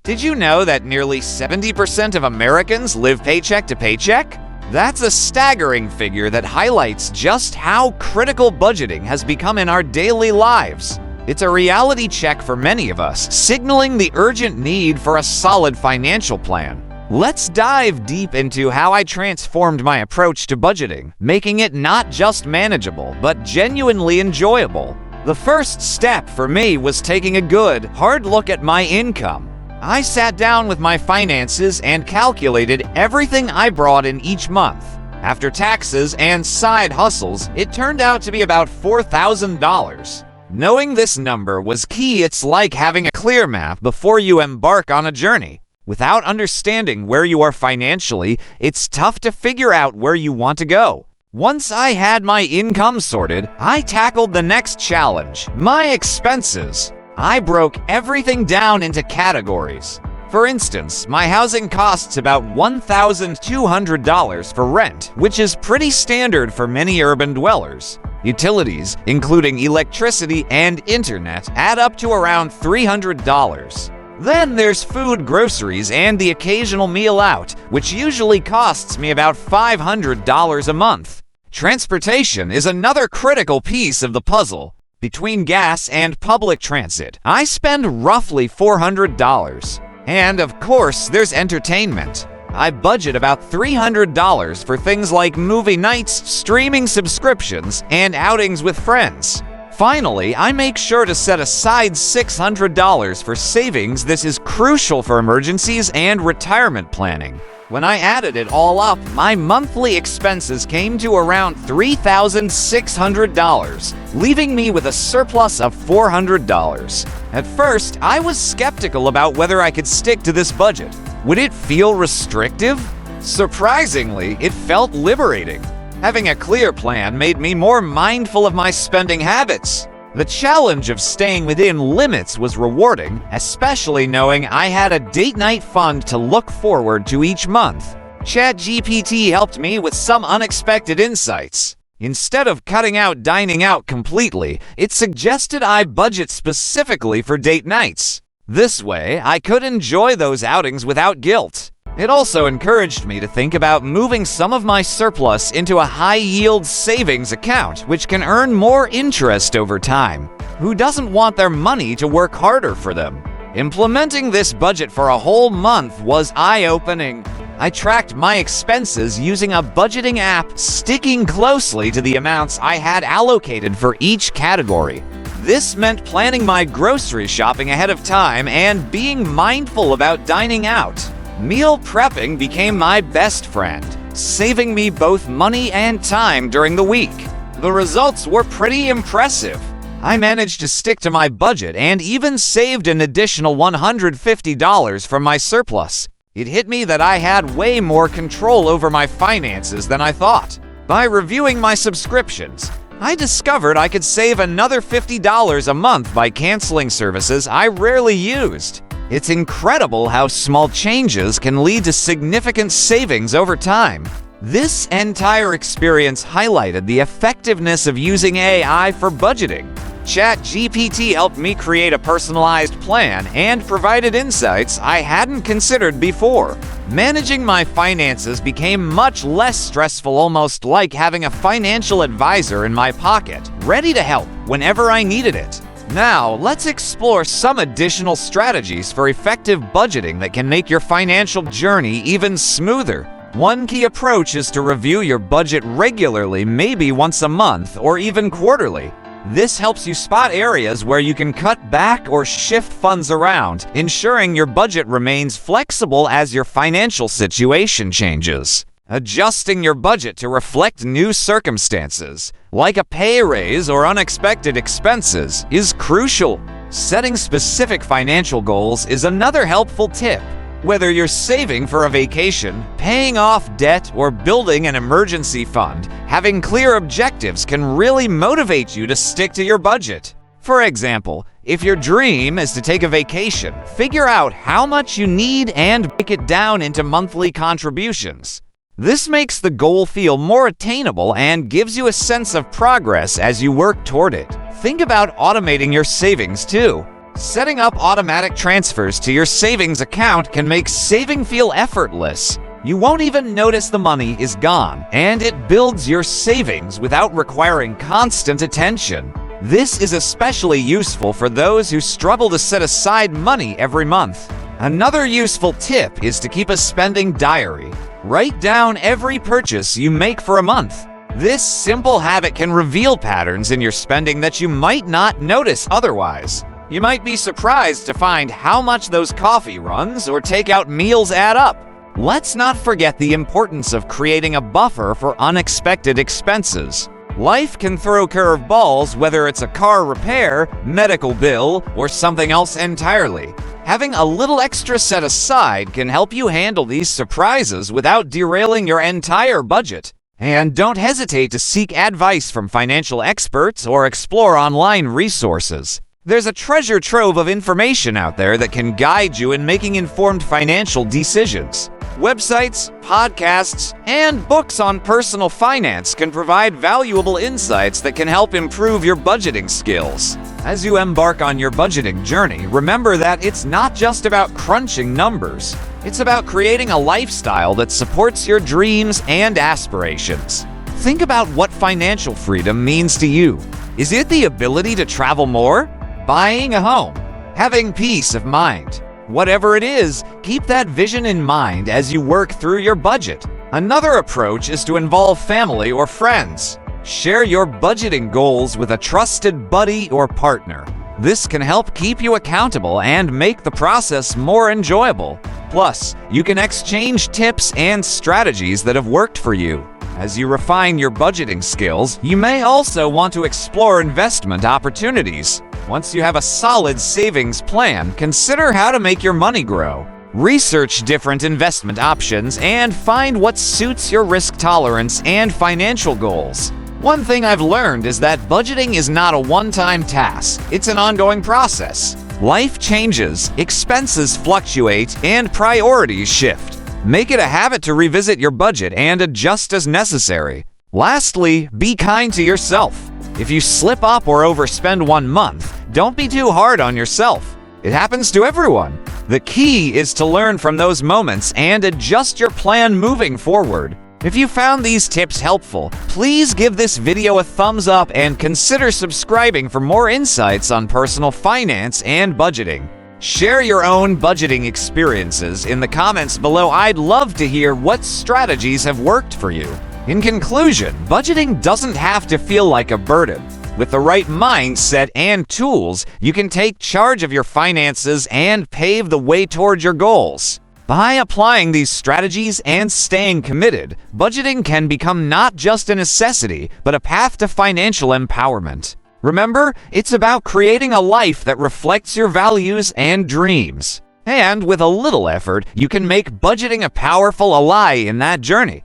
Did you know that nearly 70% of Americans live paycheck to paycheck? That's a staggering figure that highlights just how critical budgeting has become in our daily lives. It's a reality check for many of us, signaling the urgent need for a solid financial plan. Let's dive deep into how I transformed my approach to budgeting, making it not just manageable, but genuinely enjoyable. The first step for me was taking a good, hard look at my income. I sat down with my finances and calculated everything I brought in each month. After taxes and side hustles, it turned out to be about $4,000. Knowing this number was key. It's like having a clear map before you embark on a journey. Without understanding where you are financially, it's tough to figure out where you want to go. Once I had my income sorted, I tackled the next challenge, my expenses. I broke everything down into categories. For instance, my housing costs about $1,200 for rent, which is pretty standard for many urban dwellers. Utilities, including electricity and internet, add up to around $300. Then there's food, groceries, and the occasional meal out, which usually costs me about $500 a month. Transportation is another critical piece of the puzzle. Between gas and public transit, I spend roughly $400. And of course, there's entertainment. I budget about $300 for things like movie nights, streaming subscriptions, and outings with friends. Finally, I make sure to set aside $600 for savings. This is crucial for emergencies and retirement planning. When I added it all up, my monthly expenses came to around $3,600, leaving me with a surplus of $400. At first, I was skeptical about whether I could stick to this budget. Would it feel restrictive? Surprisingly, it felt liberating. Having a clear plan made me more mindful of my spending habits. The challenge of staying within limits was rewarding, especially knowing I had a date night fund to look forward to each month. ChatGPT helped me with some unexpected insights. Instead of cutting out dining out completely, it suggested I budget specifically for date nights. This way, I could enjoy those outings without guilt. It also encouraged me to think about moving some of my surplus into a high-yield savings account, which can earn more interest over time. Who doesn't want their money to work harder for them? Implementing this budget for a whole month was eye-opening. I tracked my expenses using a budgeting app, sticking closely to the amounts I had allocated for each category. This meant planning my grocery shopping ahead of time and being mindful about dining out. Meal prepping became my best friend, saving me both money and time during the week. The results were pretty impressive. I managed to stick to my budget and even saved an additional $150 from my surplus. It hit me that I had way more control over my finances than I thought. By reviewing my subscriptions, I discovered I could save another $50 a month by canceling services I rarely used. It's incredible how small changes can lead to significant savings over time. This entire experience highlighted the effectiveness of using AI for budgeting. ChatGPT helped me create a personalized plan and provided insights I hadn't considered before. Managing my finances became much less stressful, almost like having a financial advisor in my pocket, ready to help whenever I needed it. Now, let's explore some additional strategies for effective budgeting that can make your financial journey even smoother. One key approach is to review your budget regularly, maybe once a month or even quarterly. This helps you spot areas where you can cut back or shift funds around, ensuring your budget remains flexible as your financial situation changes. Adjusting your budget to reflect new circumstances, like a pay raise or unexpected expenses, is crucial. Setting specific financial goals is another helpful tip. Whether you're saving for a vacation, paying off debt, or building an emergency fund, having clear objectives can really motivate you to stick to your budget. For example, if your dream is to take a vacation, figure out how much you need and break it down into monthly contributions. This makes the goal feel more attainable and gives you a sense of progress as you work toward it. Think about automating your savings too. Setting up automatic transfers to your savings account can make saving feel effortless. You won't even notice the money is gone, and it builds your savings without requiring constant attention. This is especially useful for those who struggle to set aside money every month. Another useful tip is to keep a spending diary. Write down every purchase you make for a month. This simple habit can reveal patterns in your spending that you might not notice otherwise. You might be surprised to find how much those coffee runs or takeout meals add up. Let's not forget the importance of creating a buffer for unexpected expenses. Life can throw curveballs, whether it's a car repair, medical bill, or something else entirely. Having a little extra set aside can help you handle these surprises without derailing your entire budget. And don't hesitate to seek advice from financial experts or explore online resources. There's a treasure trove of information out there that can guide you in making informed financial decisions. Websites, podcasts, and books on personal finance can provide valuable insights that can help improve your budgeting skills. As you embark on your budgeting journey, remember that it's not just about crunching numbers. It's about creating a lifestyle that supports your dreams and aspirations. Think about what financial freedom means to you. Is it the ability to travel more? Buying a home? Having peace of mind? Whatever it is, keep that vision in mind as you work through your budget. Another approach is to involve family or friends. Share your budgeting goals with a trusted buddy or partner. This can help keep you accountable and make the process more enjoyable. Plus, you can exchange tips and strategies that have worked for you. As you refine your budgeting skills, you may also want to explore investment opportunities. Once you have a solid savings plan, consider how to make your money grow. Research different investment options and find what suits your risk tolerance and financial goals. One thing I've learned is that budgeting is not a one-time task. It's an ongoing process. Life changes, expenses fluctuate, and priorities shift. Make it a habit to revisit your budget and adjust as necessary. Lastly, be kind to yourself. If you slip up or overspend one month, don't be too hard on yourself. It happens to everyone. The key is to learn from those moments and adjust your plan moving forward. If you found these tips helpful, please give this video a thumbs up and consider subscribing for more insights on personal finance and budgeting. Share your own budgeting experiences in the comments below. I'd love to hear what strategies have worked for you. In conclusion, budgeting doesn't have to feel like a burden. With the right mindset and tools, you can take charge of your finances and pave the way toward your goals. By applying these strategies and staying committed, budgeting can become not just a necessity, but a path to financial empowerment. Remember, it's about creating a life that reflects your values and dreams. And with a little effort, you can make budgeting a powerful ally in that journey.